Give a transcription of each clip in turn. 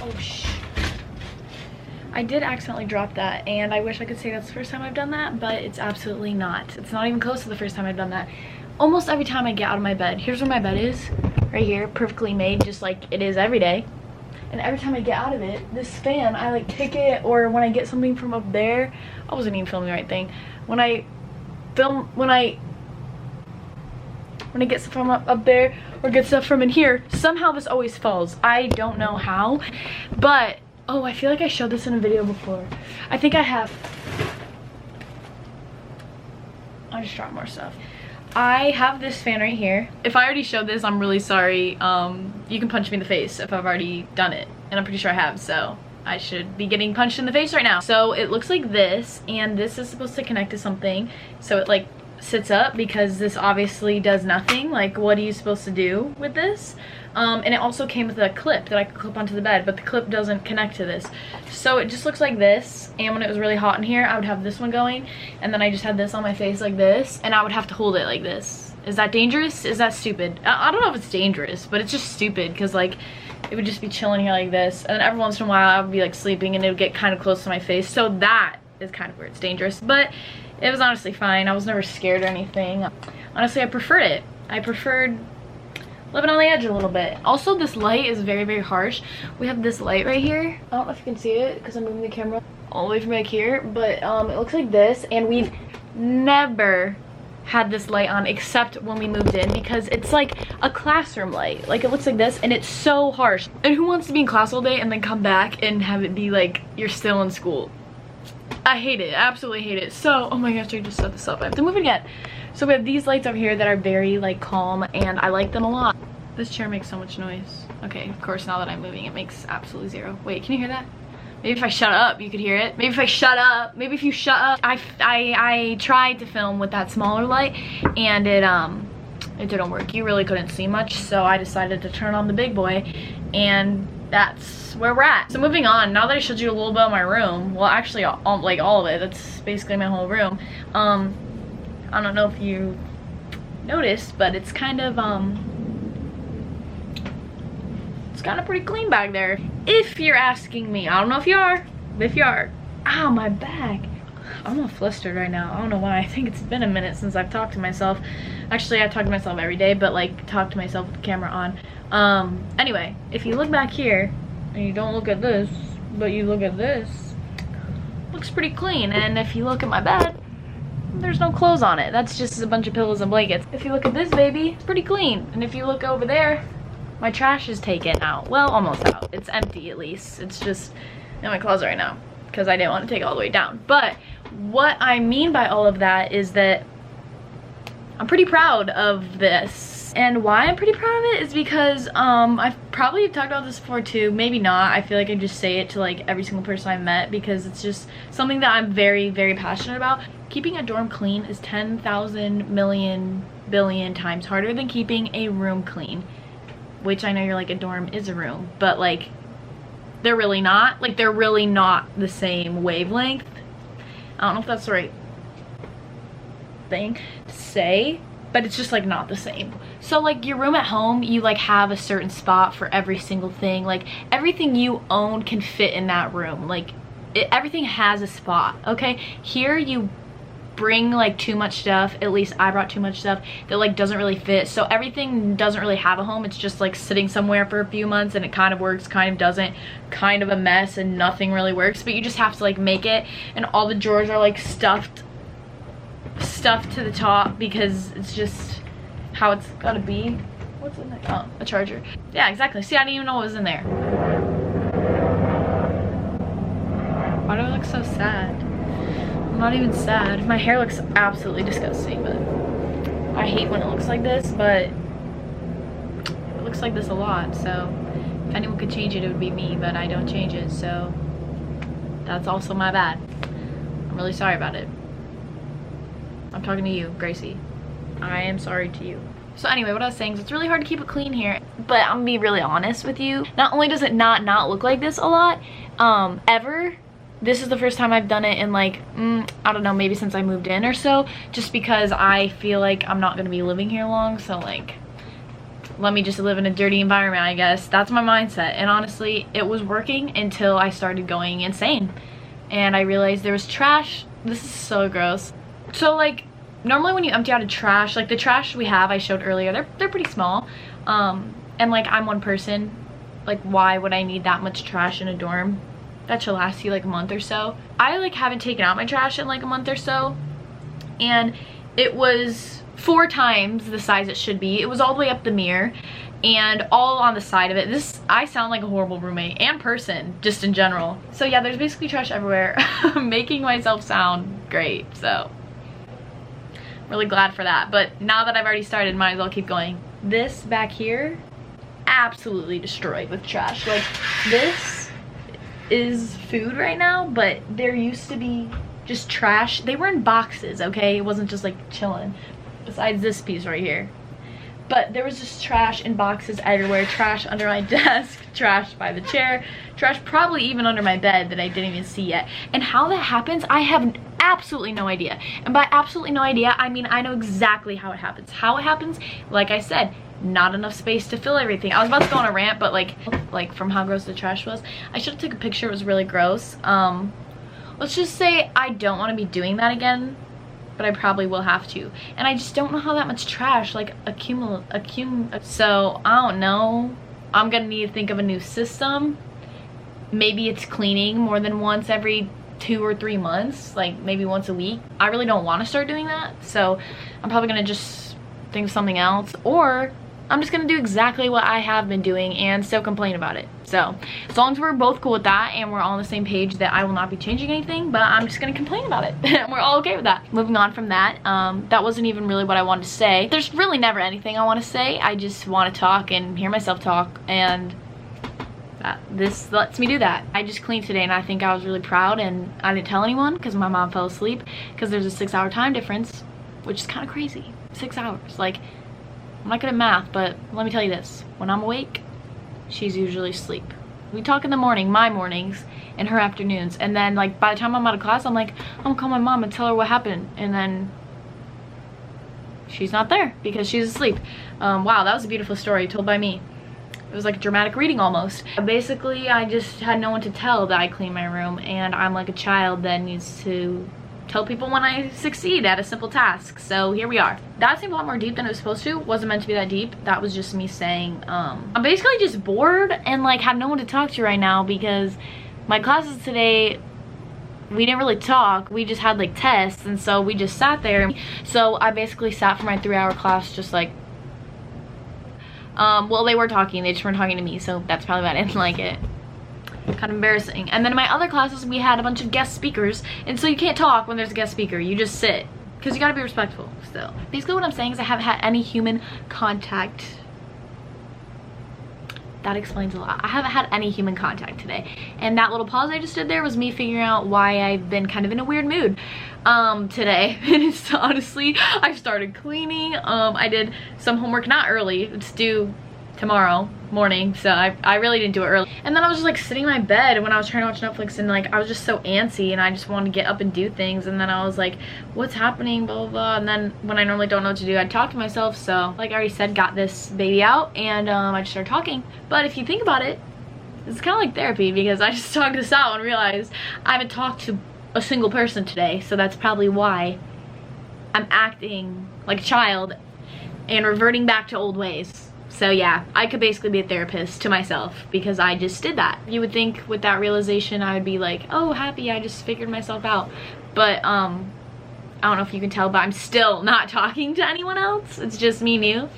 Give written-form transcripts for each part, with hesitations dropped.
Oh, I did accidentally drop that, and I wish I could say that's the first time I've done that, but it's absolutely not. It's not even close to the first time I've done that. Almost every time I get out of my bed, here's where my bed is, right here, perfectly made, just like it is every day. And every time I get out of it, this fan, I like kick it, or when I get something from up there, I wasn't even filming the right thing. When I get stuff from up there, or get stuff from in here, somehow this always falls. I don't know how, but oh, I feel like I showed this in a video before. I think I have. I just dropped more stuff. I have this fan right here. If I already showed this, I'm really sorry. You can punch me in the face if I've already done it, and I'm pretty sure I have, so I should be getting punched in the face right now. So it looks like this, and this is supposed to connect to something, so it like sits up, because this obviously does nothing. Like, what are you supposed to do with this? And it also came with a clip that I could clip onto the bed, but the clip doesn't connect to this. So it just looks like this, and when it was really hot in here, I would have this one going, and then I just had this on my face like this, and I would have to hold it like this. Is that dangerous? Is that stupid? I don't know if it's dangerous, but it's just stupid, because like, it would just be chilling here like this, and then every once in a while I would be like sleeping and it would get kind of close to my face. So that is kind of where it's dangerous, but it was honestly fine. I was never scared or anything. Honestly, I preferred it. I preferred living on the edge a little bit. Also, this light is very, very harsh. We have this light right here. I don't know if you can see it because I'm moving the camera all the way from back here, but it looks like this, and we've never had this light on except when we moved in, because it's like a classroom light. Like, it looks like this, and it's so harsh. And who wants to be in class all day and then come back and have it be like you're still in school? I hate it. I absolutely hate it. So, oh my gosh, I just set this up. I have to move it again. So we have these lights over here that are very like calm, and I like them a lot. This chair makes so much noise. Okay, of course, now that I'm moving, it makes absolutely zero. Wait, can you hear that? Maybe if I shut up, you could hear it. Maybe if I shut up, maybe if you shut up. I tried to film with that smaller light, and it didn't work. You really couldn't see much, so I decided to turn on the big boy, and that's where we're at. So moving on, now that I showed you a little bit of my room, well, actually like all of it, that's basically my whole room. I don't know if you noticed, but it's kind of pretty clean back there, if you're asking me. I don't know if you are, but if you are. Ow, my back. I'm all flustered right now. I don't know why. I think it's been a minute since I've talked to myself. Actually, I talk to myself every day, but like talk to myself with the camera on. Anyway, if you look back here and you don't look at this, but you look at this, looks pretty clean. And if you look at my bed, there's no clothes on it. That's just a bunch of pillows and blankets. If you look at this baby, it's pretty clean. And if you look over there, my trash is taken out. Well, almost out. It's empty, at least. It's just in my closet right now because I didn't want to take it all the way down. But what I mean by all of that is that I'm pretty proud of this. And why I'm pretty proud of it is because I've probably talked about this before too, maybe not. I feel like I just say it to like every single person I've met, because it's just something that I'm very, very passionate about. Keeping a dorm clean is 10,000 million billion times harder than keeping a room clean. Which I know you're like, a dorm is a room, but like, they're really not. Like, they're really not the same wavelength. I don't know if that's the right thing to say, but it's just like not the same. So like, your room at home, you like have a certain spot for every single thing. Like, everything you own can fit in that room. Like, everything has a spot, okay? Here you bring like too much stuff, at least I brought too much stuff that like doesn't really fit, so everything doesn't really have a home. It's just like sitting somewhere for a few months, and it kind of works, kind of doesn't, kind of a mess, and nothing really works, but you just have to like make it. And all the drawers are like stuffed to the top, because it's just how it's gotta be. What's in there? Oh, a charger. Yeah, exactly. See, I didn't even know what was in there. Why do I look so sad? I'm not even sad. My hair looks absolutely disgusting, but I hate when it looks like this, but it looks like this a lot, so if anyone could change it, it would be me, but I don't change it, so that's also my bad. I'm really sorry about it. I'm talking to you, Gracie. I am sorry to you. So anyway, what I was saying is it's really hard to keep it clean here, but I'm gonna be really honest with you. Not only does it not look like this a lot, ever, this is the first time I've done it in like, I don't know, maybe since I moved in or so, just because I feel like I'm not gonna be living here long, so like, let me just live in a dirty environment, I guess. That's my mindset. And honestly, it was working until I started going insane. And I realized there was trash. This is so gross. So like, normally when you empty out a trash, like the trash we have I showed earlier, they're pretty small. And like, I'm one person. Like, why would I need that much trash in a dorm? That should last you like a month or so. I like haven't taken out my trash in like a month or so. And it was 4 times the size it should be. It was all the way up the mirror and all on the side of it. I sound like a horrible roommate and person just in general. So yeah, there's basically trash everywhere. Making myself sound great, so really glad for that. But now that I've already started, might as well keep going. This back here, absolutely destroyed with trash. Like, this is food right now, but there used to be just trash. They were in boxes, okay? It wasn't just like chilling. Besides this piece right here. But there was just trash in boxes everywhere. Trash under my desk, trash by the chair, trash probably even under my bed that I didn't even see yet. And how that happens, I have absolutely no idea. And by absolutely no idea, I mean I know exactly how it happens. How it happens, like I said, not enough space to fill everything. I was about to go on a rant, but like from how gross the trash was, I should have took a picture. It was really gross. Let's just say I don't want to be doing that again, but I probably will have to. And I just don't know how that much trash like so I don't know. I'm gonna need to think of a new system. Maybe it's cleaning more than once every 2 or 3 months, like maybe once a week. I really don't want to start doing that, so I'm probably gonna just think of something else, or I'm just gonna do exactly what I have been doing and still complain about it. So as long as we're both cool with that and we're all on the same page that I will not be changing anything, but I'm just gonna complain about it. And we're all okay with that. Moving on from that, that wasn't even really what I wanted to say. There's really never anything I want to say. I just want to talk and hear myself talk, and this lets me do that. I just cleaned today and I think I was really proud, and I didn't tell anyone because my mom fell asleep because there's a 6-hour time difference, which is kind of crazy. 6 hours. Like, I'm not good at math, but let me tell you this. When I'm awake, she's usually asleep. We talk in the morning, my mornings, and her afternoons. And then, like, by the time I'm out of class, I'm like, I'm gonna call my mom and tell her what happened. And then she's not there because she's asleep. Wow, that was a beautiful story told by me. It was like a dramatic reading almost. Basically, I just had no one to tell that I clean my room, and I'm like a child that needs to tell people when I succeed at a simple task. So here we are. That seemed a lot more deep than it was supposed to. Wasn't meant to be that deep. That was just me saying, I'm basically just bored and like have no one to talk to right now because my classes today, we didn't really talk. We just had like tests, and so we just sat there. So I basically sat for my 3-hour class just like, well, they were talking, they just weren't talking to me, so that's probably why I didn't like it. Kind of embarrassing. And then in my other classes we had a bunch of guest speakers, and so you can't talk when there's a guest speaker. You just sit because you gotta be respectful still. Basically what I'm saying is I haven't had any human contact. That explains a lot. I haven't had any human contact today, and that little pause I just did there was me figuring out why I've been kind of in a weird mood today. And it's honestly, I started cleaning. I did some homework, not early, it's due tomorrow morning, so I really didn't do it early. And then I was just like sitting in my bed when I was trying to watch Netflix, and like I was just so antsy and I just wanted to get up and do things, and then I was like, what's happening, blah blah blah. And then when I normally don't know what to do, I talk to myself. So like I already said, got this baby out, and I just started talking. But if you think about it, it's kind of like therapy, because I just talked this out and realized I haven't talked to a single person today, so that's probably why I'm acting like a child and reverting back to old ways. So yeah, I could basically be a therapist to myself because I just did that. You would think with that realization I would be like, oh, happy, I just figured myself out. But I don't know if you can tell, but I'm still not talking to anyone else. It's just me and you.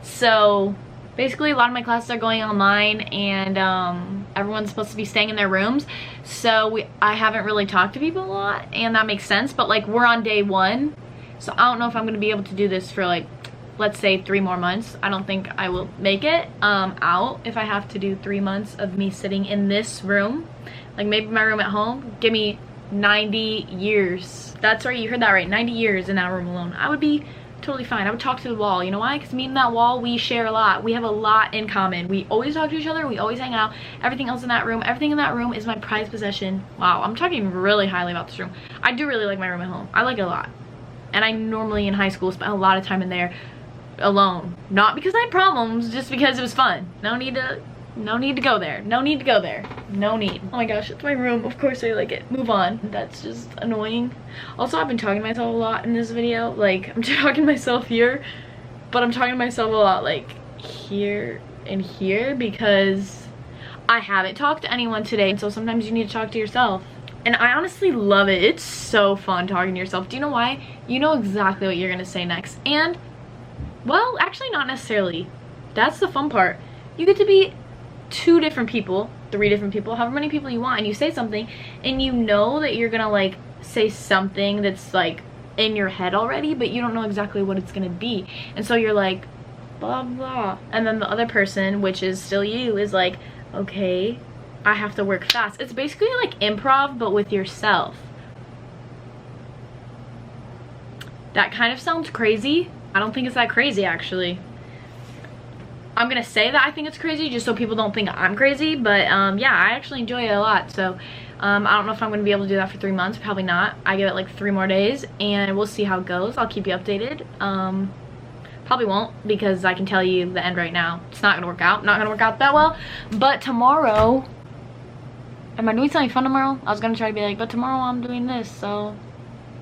So basically a lot of my classes are going online, and everyone's supposed to be staying in their rooms. So I haven't really talked to people a lot, and that makes sense. But like, we're on day 1. So I don't know if I'm gonna be able to do this for like, let's say 3 more months. I don't think I will make it out if I have to do 3 months of me sitting in this room. Like maybe my room at home, give me 90 years. That's right, you heard that right, 90 years in that room alone. I would be totally fine. I would talk to the wall. You know why? Because me and that wall, we share a lot. We have a lot in common. We always talk to each other. We always hang out. Everything else in that room, everything in that room is my prized possession. Wow, I'm talking really highly about this room. I do really like my room at home. I like it a lot. And I normally in high school spent a lot of time in there. alone. Not because I had problems, just because it was fun. No need to go there. No need to go there. No need. Oh my gosh, it's my room. Of course I like it. Move on. That's just annoying. Also, I've been talking to myself a lot in this video. Like, I'm talking to myself here, but I'm talking to myself a lot like here and here because I haven't talked to anyone today. So sometimes you need to talk to yourself. And I honestly love it. It's so fun talking to yourself. Do you know why? You know exactly what you're gonna say next. And, well, actually not necessarily. That's the fun part. You get to be 2 different people, 3 different people, however many people you want, and you say something and you know that you're gonna like say something that's like in your head already, but you don't know exactly what it's gonna be. And so you're like, blah blah. And then the other person, which is still you, is like, okay, I have to work fast. It's basically like improv, but with yourself. That kind of sounds crazy. I don't think it's that crazy, actually. I'm gonna say that I think it's crazy just so people don't think I'm crazy, but yeah, I actually enjoy it a lot. So I don't know if I'm gonna be able to do that for 3 months. Probably not. I give it like 3 more days and we'll see how it goes. I'll keep you updated. Probably won't, because I can tell you the end right now. It's not gonna work out. Not gonna work out that well. But tomorrow, am I doing something fun tomorrow? I was gonna try to be like, but tomorrow I'm doing this, so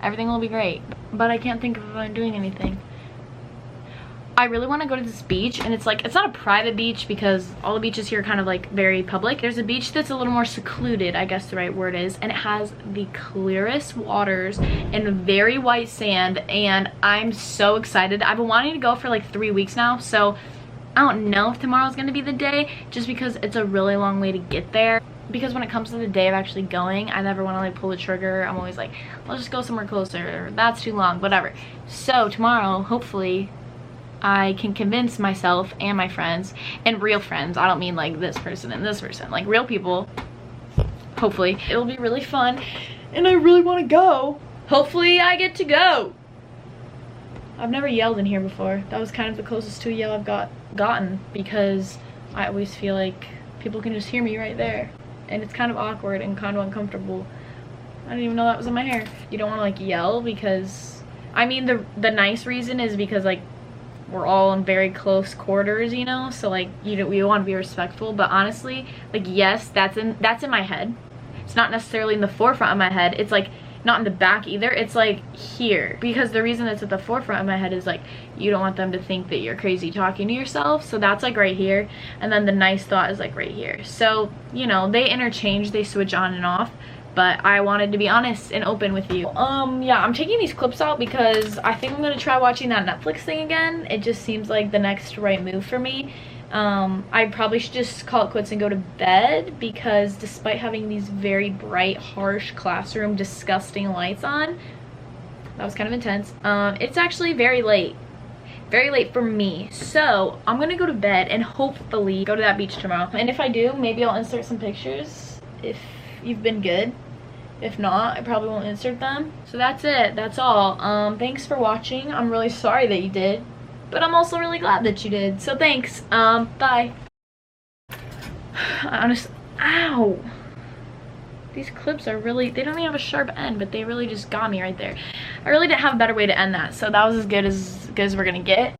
everything will be great. But I can't think of if I'm doing anything. I really want to go to this beach, and it's like, it's not a private beach because all the beaches here are kind of like very public. There's a beach that's a little more secluded, I guess the right word is, and it has the clearest waters and very white sand, and I'm so excited. I've been wanting to go for like 3 weeks now, so I don't know if tomorrow's gonna be the day, just because it's a really long way to get there. Because when it comes to the day of actually going, I never want to like pull the trigger. I'm always like, let's just go somewhere closer, that's too long, whatever. So tomorrow, hopefully, I can convince myself and my friends, and real friends, I don't mean like this person and this person, like real people. Hopefully it'll be really fun, and I really want to go. Hopefully I get to go. I've never yelled in here before. That was kind of the closest to a yell I've gotten, because I always feel like people can just hear me right there, and it's kind of awkward and kind of uncomfortable. I didn't even know that was in my hair. You don't want to like yell, because I mean the nice reason is because like we're all in very close quarters, you know, so like we want to be respectful. But honestly, like, yes, that's in my head. It's not necessarily in the forefront of my head. It's like not in the back either. It's like here, because the reason it's at the forefront of my head is like you don't want them to think that you're crazy talking to yourself. So that's like right here, and then the nice thought is like right here. So, you know, they interchange, they switch on and off. But I wanted to be honest and open with you. Yeah, I'm taking these clips out because I think I'm gonna try watching that Netflix thing again. It just seems like the next right move for me. I probably should just call it quits and go to bed, because despite having these very bright, harsh classroom, disgusting lights on, that was kind of intense. It's actually very late for me. So I'm gonna go to bed and hopefully go to that beach tomorrow. And if I do, maybe I'll insert some pictures if you've been good. If not, I probably won't insert them. So that's it. That's all. Thanks for watching. I'm really sorry that you did, but I'm also really glad that you did. So thanks. Bye. Honestly, ow. These clips are really, they don't even have a sharp end, but they really just got me right there. I really didn't have a better way to end that. So that was as good as we're gonna get.